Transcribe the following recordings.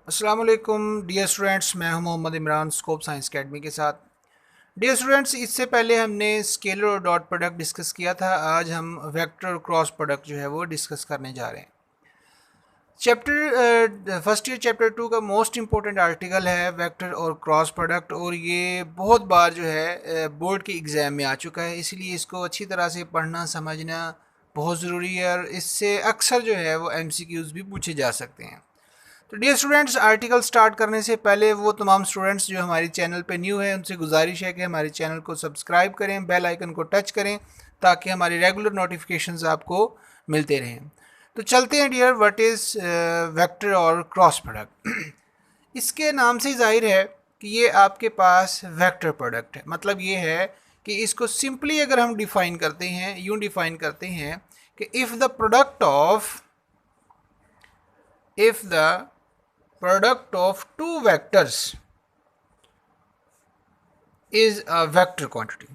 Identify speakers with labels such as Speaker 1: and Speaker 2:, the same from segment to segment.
Speaker 1: अस्सलाम वालेकुम dear students, मैं हूं Mohammad Imran Scope Science Academy के साथ। डियर स्टूडेंट्स, इससे पहले हमने स्केलर और डॉट प्रोडक्ट डिस्कस किया था। आज हम वेक्टर और क्रॉस प्रोडक्ट जो है वो डिस्कस करने जा रहे हैं। चैप्टर फर्स्ट ईयर चैप्टर 2 का मोस्ट इंपॉर्टेंट आर्टिकल है वेक्टर और क्रॉस प्रोडक्ट, और ये बहुत बार जो है बोर्ड के एग्ज़ाम में आ चुका है, इसलिए इसको अच्छी तरह से पढ़ना समझना बहुत ज़रूरी है और इससे अक्सर जो है वो MCQs भी पूछे जा सकते हैं। तो डियर स्टूडेंट्स, आर्टिकल स्टार्ट करने से पहले वो तमाम स्टूडेंट्स जो हमारे चैनल पे न्यू है उनसे गुजारिश है कि हमारे चैनल को सब्सक्राइब करें, बेल आइकन को टच करें ताकि हमारी रेगुलर नोटिफिकेशंस आपको मिलते रहें। तो चलते हैं डियर, व्हाट इज़ वेक्टर और क्रॉस प्रोडक्ट। इसके नाम से जाहिर है कि ये आपके पास वेक्टर प्रोडक्ट है। मतलब ये है कि इसको सिंपली अगर हम डिफ़ाइन करते हैं, यूँ डिफ़ाइन करते हैं कि if the product of two vectors is a vector quantity।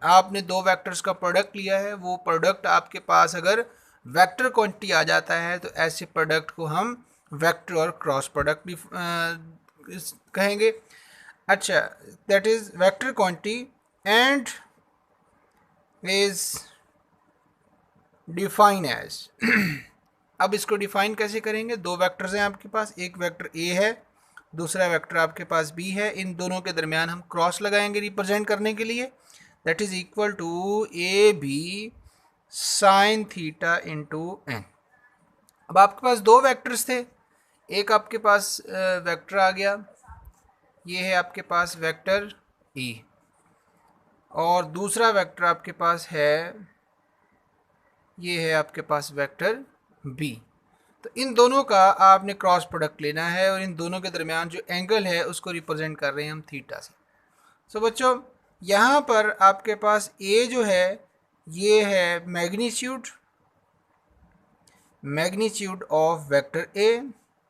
Speaker 1: आपने दो वेक्टर्स का प्रोडक्ट लिया है, वो प्रोडक्ट आपके पास अगर वेक्टर क्वांटिटी आ जाता है तो ऐसे प्रोडक्ट को हम वेक्टर और क्रॉस प्रोडक्ट भी कहेंगे। अच्छा, that is vector quantity and is define as अब इसको डिफाइन कैसे करेंगे? दो वेक्टर्स हैं आपके पास, एक वेक्टर ए है, दूसरा वेक्टर आपके पास बी है। इन दोनों के दरमियान हम क्रॉस लगाएंगे रिप्रेजेंट करने के लिए। That is equal to A B sine theta into N. अब आपके पास दो वेक्टर्स थे, एक आपके पास वेक्टर आ गया, ये है आपके पास वेक्टर ई, और दूसरा वेक्टर आपके पास है, ये है आपके पास वेक्टर बी। तो इन दोनों का आपने क्रॉस प्रोडक्ट लेना है और इन दोनों के दरमियान जो एंगल है उसको रिप्रेजेंट कर रहे हैं हम थीटा से। सो बच्चों, यहाँ पर आपके पास ए जो है ये है magnitude of vector A,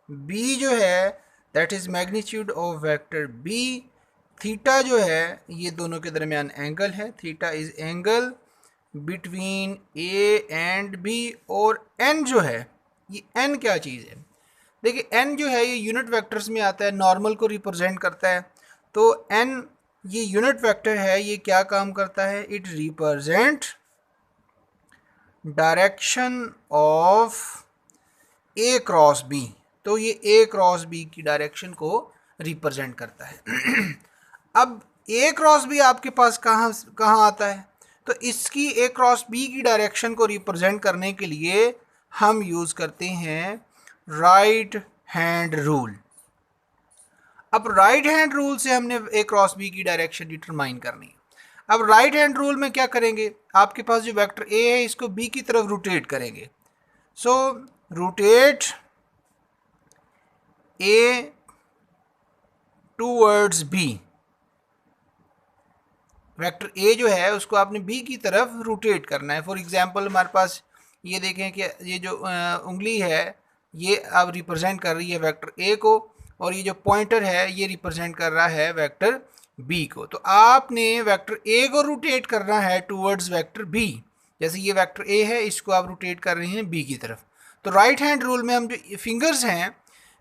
Speaker 1: B जो है that is magnitude of vector B, theta जो है ये दोनों के दरमियान एंगल है, theta is angle between A and B. और एन जो है, ये एन क्या चीज़ है? देखिए, एन जो है ये यूनिट वेक्टर्स में आता है, नॉर्मल को रिप्रेजेंट करता है। तो एन ये यूनिट वेक्टर है, ये क्या काम करता है? It represent direction of A cross B. तो ये ए क्रॉस बी की डायरेक्शन को रिप्रेजेंट करता है। अब ए क्रॉस बी आपके पास कहाँ कहाँ आता है? तो इसकी ए क्रॉस बी की डायरेक्शन को रिप्रेजेंट करने के लिए हम यूज़ करते हैं राइट हैंड रूल। अब राइट हैंड रूल से हमने ए क्रॉस बी की डायरेक्शन डिटरमाइन करनी है। अब राइट हैंड रूल में क्या करेंगे? आपके पास जो वेक्टर ए है इसको बी की तरफ रोटेट करेंगे। So rotate A towards B. Vector A जो है उसको आपने बी की तरफ रोटेट करना है। फॉर एग्जांपल, हमारे पास ये देखें कि ये जो उंगली है ये अब रिप्रेजेंट कर रही है वेक्टर ए को, और ये जो पॉइंटर है ये रिप्रेजेंट कर रहा है वेक्टर बी को। तो आपने वेक्टर ए को रोटेट करना है टूवर्ड्स वेक्टर बी। जैसे ये वेक्टर ए है, इसको आप रोटेट कर रहे हैं बी की तरफ। तो राइट हैंड रूल में हम जो फिंगर्स हैं,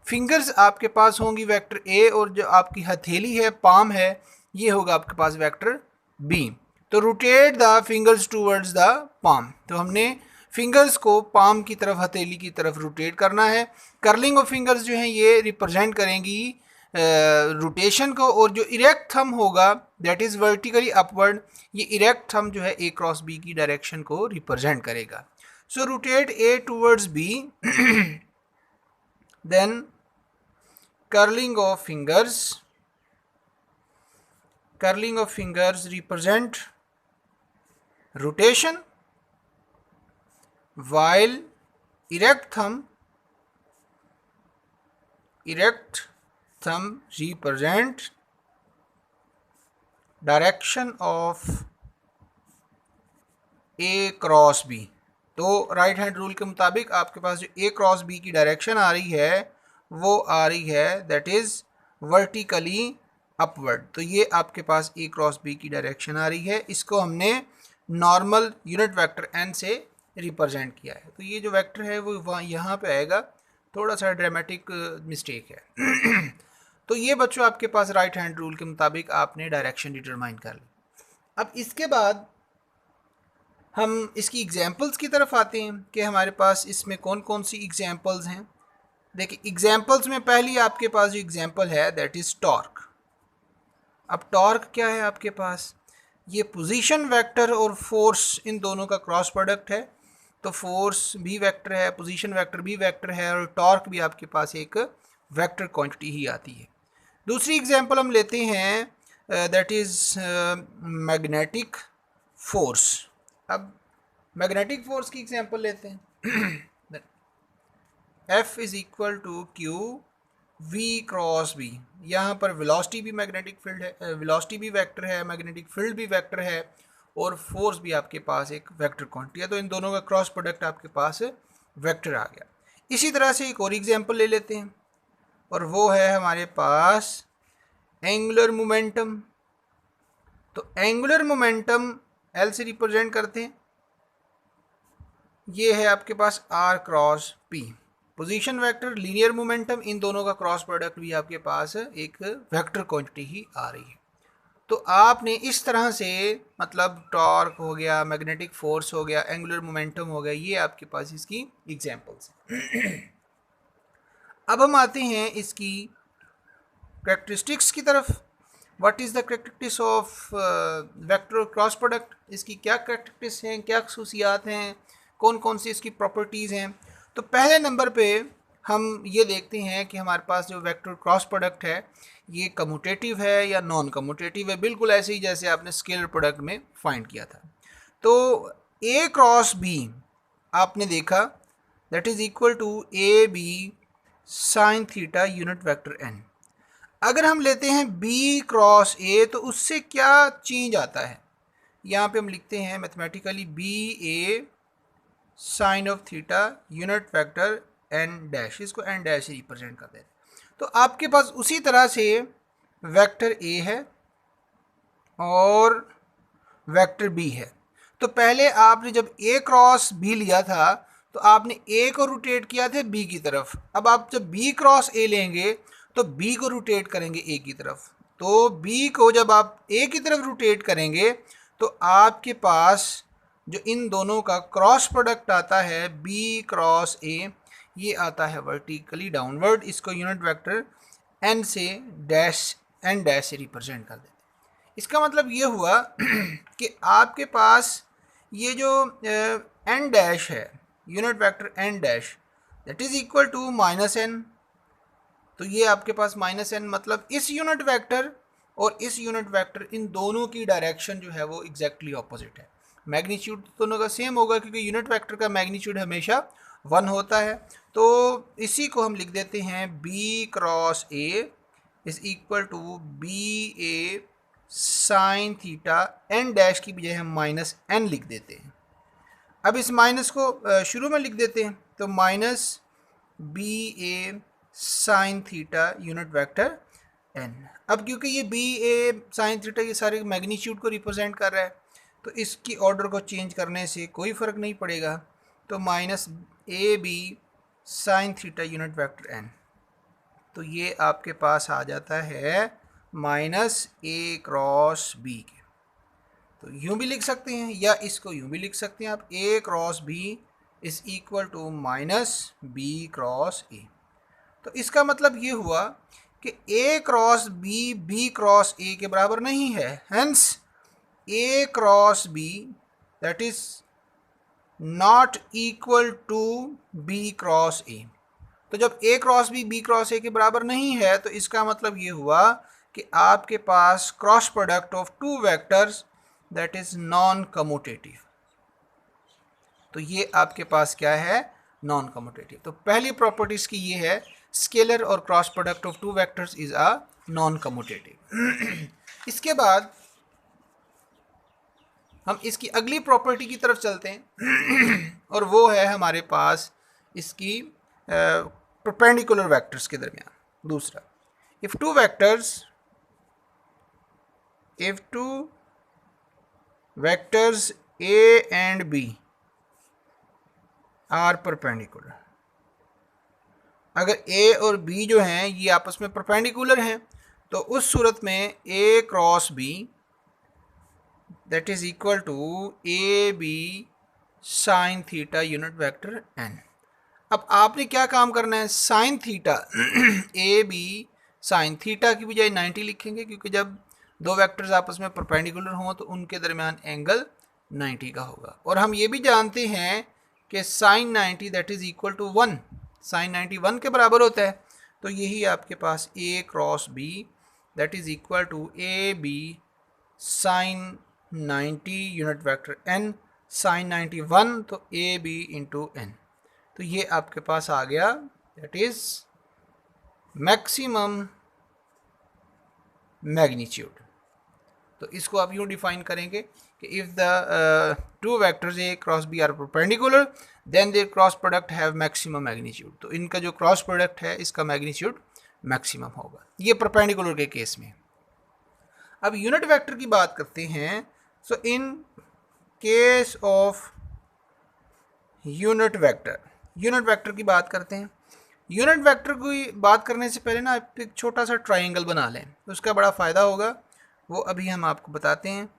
Speaker 1: फिंगर्स आपके पास होंगी वेक्टर ए, और जो आपकी हथेली है, पाम है, ये होगा आपके पास वेक्टर बी। तो rotate the fingers towards the palm. तो हमने फिंगर्स को पाम की तरफ, हथेली की तरफ रोटेट करना है। कर्लिंग ऑफ फिंगर्स जो हैं ये रिप्रेजेंट करेंगी रोटेशन को, और जो इरेक्ट थंब होगा दैट इज़ वर्टिकली अपवर्ड, ये इरेक्ट थंब जो है ए क्रॉस बी की डायरेक्शन को रिप्रेजेंट करेगा। So rotate A towards B, then curling of fingers represent rotation, while erect thumb represent direction of A cross B। तो right hand rule के मुताबिक आपके पास जो A क्रॉस B की direction आ रही है वो आ रही है दैट इज़ वर्टिकली अपवर्ड। तो ये आपके पास A क्रॉस B की डायरेक्शन आ रही है। इसको हमने नॉर्मल यूनिट वेक्टर n से रिप्रेजेंट किया है। तो ये जो वेक्टर है वो वहाँ यहाँ पे आएगा, थोड़ा सा ड्रामेटिक मिस्टेक है। तो ये बच्चों आपके पास राइट हैंड रूल के मुताबिक आपने डायरेक्शन डिटरमाइन कर ली। अब इसके बाद हम इसकी एग्जांपल्स की तरफ आते हैं कि हमारे पास इसमें कौन कौन सी एग्जांपल्स हैं। देखिए एग्जांपल्स में पहली आपके पास जो एग्जांपल है दैट इज़ टॉर्क। अब टॉर्क क्या है आपके पास, ये पोजीशन वेक्टर और फोर्स इन दोनों का क्रॉस प्रोडक्ट है। तो फोर्स भी वेक्टर है, पोजीशन वेक्टर भी वेक्टर है, और टॉर्क भी आपके पास एक वेक्टर क्वांटिटी ही आती है। दूसरी एग्जांपल हम लेते हैं दैट इज़ मैग्नेटिक फोर्स। अब मैग्नेटिक फोर्स की एग्जांपल लेते हैं। F is equal to Q V cross B। यहाँ पर वेलोसिटी भी मैग्नेटिक फील्ड है, वेलोसिटी भी वेक्टर है, मैग्नेटिक फील्ड भी वेक्टर है, और फोर्स भी आपके पास एक वेक्टर क्वांटिटी है। तो इन दोनों का क्रॉस प्रोडक्ट आपके पास वेक्टर आ गया। इसी तरह से एक और एग्जांपल ले लेते हैं, और वो है हमारे पास एंगुलर मोमेंटम। तो एंगुलर मोमेंटम L से रिप्रेजेंट करते हैं, ये है आपके पास R cross P। Position vector, linear momentum, इन दोनों का क्रॉस प्रोडक्ट भी आपके पास एक वेक्टर क्वांटिटी ही आ रही है। तो आपने इस तरह से मतलब टॉर्क हो गया, मैग्नेटिक फोर्स हो गया, एंगुलर मोमेंटम हो गया, ये आपके पास इसकी एग्जांपल्स हैं। अब हम आते हैं इसकी कैरेक्टरिस्टिक्स की तरफ। What is the characteristics of vector cross product, इसकी क्या कैरेक्टरिस्टिक्स हैं, क्या खसूसियात हैं, कौन कौन सी इसकी प्रॉपर्टीज़ हैं। तो पहले नंबर पे हम ये देखते हैं कि हमारे पास जो वेक्टर क्रॉस प्रोडक्ट है ये कम्यूटेटिव है या नॉन कम्यूटेटिव है, बिल्कुल ऐसे ही जैसे आपने स्केलर प्रोडक्ट में फाइंड किया था। तो A क्रॉस B आपने देखा that is equal to A B sine theta unit vector n। अगर हम लेते हैं B क्रॉस A तो उससे क्या चेंज आता है, यहाँ पे हम लिखते हैं mathematically B A sine of theta unit vector n dash, इसको n डैश से रिप्रेजेंट कर देते हैं। तो आपके पास उसी तरह से वेक्टर A है और वेक्टर B है। तो पहले आपने जब A क्रॉस B लिया था तो आपने A को रोटेट किया था B की तरफ। अब आप जब B क्रॉस A लेंगे तो B को रोटेट करेंगे A की तरफ। तो B को जब आप A की तरफ रोटेट करेंगे तो आपके पास जो इन दोनों का क्रॉस प्रोडक्ट आता है B क्रॉस A, ये आता है वर्टिकली डाउनवर्ड। इसको यूनिट वेक्टर n से डैश n डैश से रिप्रेजेंट कर देते हैं। इसका मतलब ये हुआ कि आपके पास ये जो n डैश है unit vector n dash that is equal to minus n। तो ये आपके पास माइनस n मतलब इस यूनिट वेक्टर और इस यूनिट वेक्टर इन दोनों की डायरेक्शन जो है वो एग्जैक्टली ऑपोजिट है। मैग्नीट्यूड दोनों का सेम होगा क्योंकि यूनिट वेक्टर का मैग्नीट्यूड हमेशा 1 होता है। तो इसी को हम लिख देते हैं B cross A is equal to B A sine theta n dash की बजाय हम माइनस n लिख देते हैं। अब इस माइनस को शुरू में लिख देते हैं, तो minus B A sine theta unit vector n। अब क्योंकि ये बी ए साइन थीटा ये सारे मैग्नीट्यूड को रिप्रेजेंट कर रहा है तो इसकी ऑर्डर को चेंज करने से कोई फ़र्क नहीं पड़ेगा। तो minus A B sine theta unit vector n, तो ये आपके पास आ जाता है माइनस ए क्रॉस बी के। तो यूँ भी लिख सकते हैं या इसको यूँ भी लिख सकते हैं आप, A cross B is equal to minus B cross A. तो इसका मतलब ये हुआ कि A cross B B cross A के बराबर नहीं है, hence A cross B that is not equal to B cross A. तो जब A cross B cross A के बराबर नहीं है तो इसका मतलब ये हुआ कि आपके पास cross product of two vectors that is non commutative. तो ये आपके पास क्या है, नॉन कम्यूटेटिव। तो पहली प्रॉपर्टीज़ की ये है स्केलर और cross product of two vectors is a non commutative. इसके बाद हम इसकी अगली प्रॉपर्टी की तरफ चलते हैं और वो है हमारे पास इसकी परपेंडिकुलर वेक्टर्स के दरमियान। दूसरा, if two vectors A and B are perpendicular. अगर ए और बी जो हैं ये आपस में परपेंडिकुलर हैं तो उस सूरत में A cross B that is equal to A B sine theta unit vector N. अब आपने क्या काम करना है, sine theta A B sine theta की बजाय 90 लिखेंगे क्योंकि जब दो वेक्टर्स आपस में परपेंडिकुलर हों तो उनके दरमियान एंगल 90 का होगा। और हम ये भी जानते हैं कि sine 90 that is equal to 1, sine 90 1 के बराबर होता है। तो यही आपके पास A cross B that is equal to A B sine 90 unit vector N, sine 90 1 तो ए बी इंटू एन। तो ये आपके पास आ गया दैट इज मैक्सिमम मैग्नीट्यूड। तो इसको आप यूँ डिफाइन करेंगे कि if the two vectors A cross B are perpendicular then their cross product have maximum magnitude. तो इनका जो क्रॉस प्रोडक्ट है इसका मैग्नीट्यूड मैक्सिमम होगा, ये परपेंडिकुलर के केस में। अब यूनिट वेक्टर की बात करते हैं। So in case of unit vector की बात करते हैं। यूनिट वेक्टर की बात करने से पहले ना आप एक छोटा सा ट्राइंगल बना लें, उसका बड़ा फ़ायदा होगा, वो अभी हम आपको बताते हैं।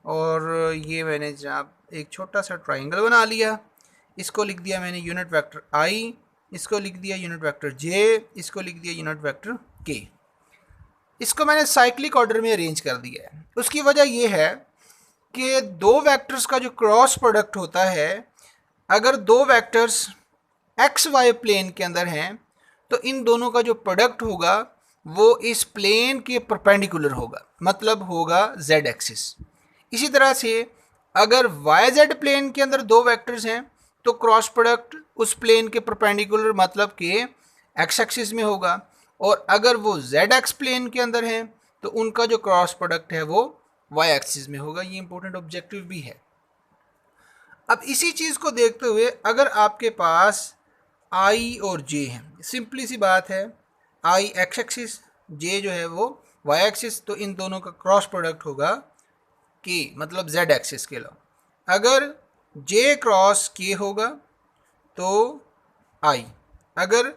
Speaker 1: और ये मैंने जनाब एक छोटा सा ट्राइंगल बना लिया, इसको लिख दिया मैंने यूनिट वेक्टर आई, इसको लिख दिया यूनिट वेक्टर जे, इसको लिख दिया यूनिट वेक्टर के। इसको मैंने साइक्लिक ऑर्डर में अरेंज कर दिया है। उसकी वजह ये है कि दो वेक्टर्स का जो क्रॉस प्रोडक्ट होता है, अगर दो वेक्टर्स एक्स वाई प्लेन के अंदर हैं तो इन दोनों का जो प्रोडक्ट होगा वो इस प्लेन के परपेंडिकुलर होगा, मतलब होगा जेड एक्सिस। इसी तरह से अगर वाई जेड प्लेन के अंदर दो वेक्टर्स हैं तो क्रॉस प्रोडक्ट उस प्लेन के परपेंडिकुलर मतलब कि एक्स एक्सिस में होगा, और अगर वो जेड एक्स प्लेन के अंदर हैं तो उनका जो क्रॉस प्रोडक्ट है वो वाई एक्सिस में होगा। ये इंपॉर्टेंट ऑब्जेक्टिव भी है। अब इसी चीज़ को देखते हुए अगर आपके पास आई और जे है, सिंपली सी बात है, आई एक्स एक्सिस, जे जो है वो वाई एक्सिस, तो इन दोनों का क्रॉस प्रोडक्ट होगा के, मतलब जेड एक्सिस के लो। अगर जे क्रॉस के होगा तो आई, अगर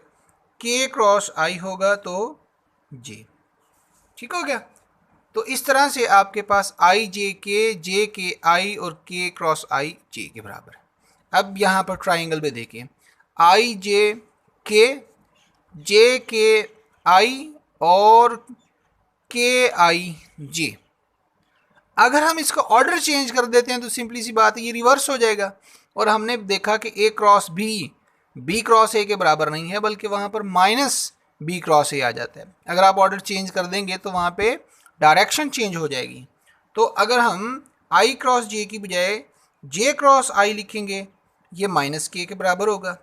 Speaker 1: के क्रॉस आई होगा तो जे। ठीक हो गया। तो इस तरह से आपके पास आई जे के आई और के क्रॉस आई जे के बराबर है। अब यहाँ पर ट्राइंगल में देखें, आई जे के आई और के आई जे। अगर हम इसका ऑर्डर चेंज कर देते हैं तो सिंपली सी बात है ये रिवर्स हो जाएगा। और हमने देखा कि A cross B cross A के बराबर नहीं है, बल्कि वहाँ पर माइनस बी क्रॉस ए आ जाता है। अगर आप ऑर्डर चेंज कर देंगे तो वहाँ पे डायरेक्शन चेंज हो जाएगी। तो अगर हम आई क्रॉस जे की बजाय जे क्रॉस आई लिखेंगे ये माइनस के बराबर होगा,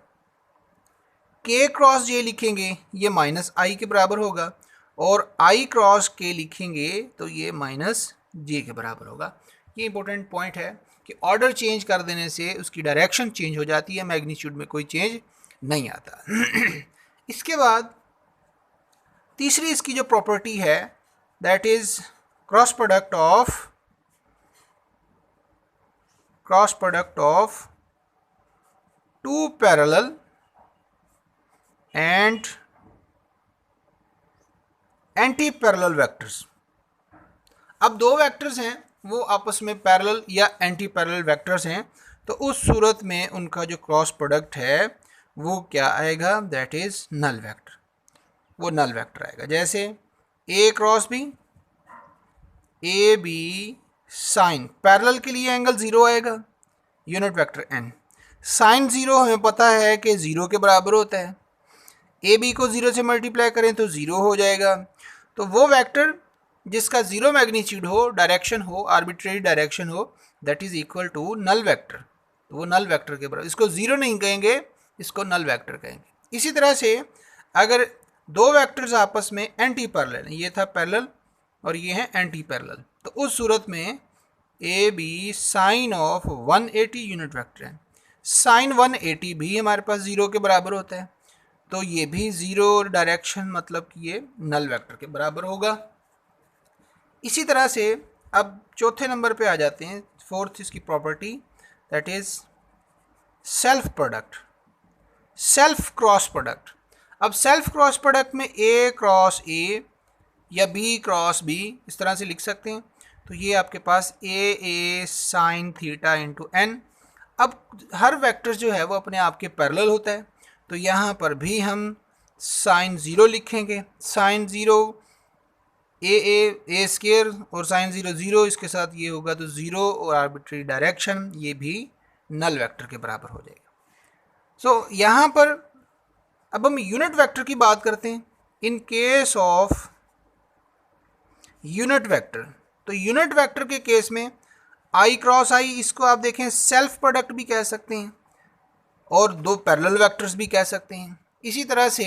Speaker 1: के क्रॉस जे लिखेंगे ये माइनस आई के बराबर होगा, और आई क्रॉस के लिखेंगे तो ये माइनस जे के बराबर होगा। ये इंपॉर्टेंट पॉइंट है कि ऑर्डर चेंज कर देने से उसकी डायरेक्शन चेंज हो जाती है, मैग्नीट्यूड में कोई चेंज नहीं आता। इसके बाद तीसरी इसकी जो प्रॉपर्टी है that is cross product of two parallel and anti parallel vectors. अब दो वेक्टर्स हैं वो आपस में पैरेलल या एंटी पैरेलल वेक्टर्स हैं, तो उस सूरत में उनका जो क्रॉस प्रोडक्ट है वो क्या आएगा, दैट इज नल वेक्टर। वो नल वेक्टर आएगा। जैसे A cross B, A B sine, parallel के लिए एंगल 0 आएगा, यूनिट वेक्टर एन। साइन 0 हमें पता है कि 0 के बराबर होता है, ए बी को 0 से मल्टीप्लाई करें तो 0 हो जाएगा। तो वो वेक्टर जिसका 0 मैग्नीट्यूड हो, डायरेक्शन हो, आर्बिट्रेरी डायरेक्शन हो, that is equal to null vector. तो वो नल वेक्टर के बराबर, इसको 0 नहीं कहेंगे, इसको नल वेक्टर कहेंगे। इसी तरह से अगर दो वेक्टर्स आपस में एंटी पैरेलल, ये था पैरेलल और ये है एंटी पैरेलल, तो उस सूरत में A B sine of 180 unit vector है। साइन 180 भी हमारे पास 0 के बराबर होता है, तो ये भी 0 डायरेक्शन मतलब कि ये नल वेक्टर के बराबर होगा। इसी तरह से अब चौथे नंबर पे आ जाते हैं, फोर्थ इसकी property that is self product. Self cross product. अब सेल्फ क्रॉस प्रोडक्ट में ए क्रॉस ए या बी क्रॉस बी इस तरह से लिख सकते हैं। तो ये आपके पास ए साइन थीटा इंटू एन। अब हर वेक्टर जो है वो अपने आप के पैरेलल होता है, तो यहाँ पर भी हम साइन ज़ीरो लिखेंगे। साइन ज़ीरो ए स्केयर और साइन ज़ीरो ज़ीरो, इसके साथ ये होगा तो ज़ीरो और आर्बिट्री डायरेक्शन, ये भी नल वेक्टर के बराबर हो जाएगा। सो यहाँ पर अब हम यूनिट वेक्टर की बात करते हैं। इन केस ऑफ यूनिट वेक्टर, तो यूनिट वेक्टर के केस में आई क्रॉस आई, इसको आप देखें सेल्फ प्रोडक्ट भी कह सकते हैं और दो पैरेलल वेक्टर्स भी कह सकते हैं। इसी तरह से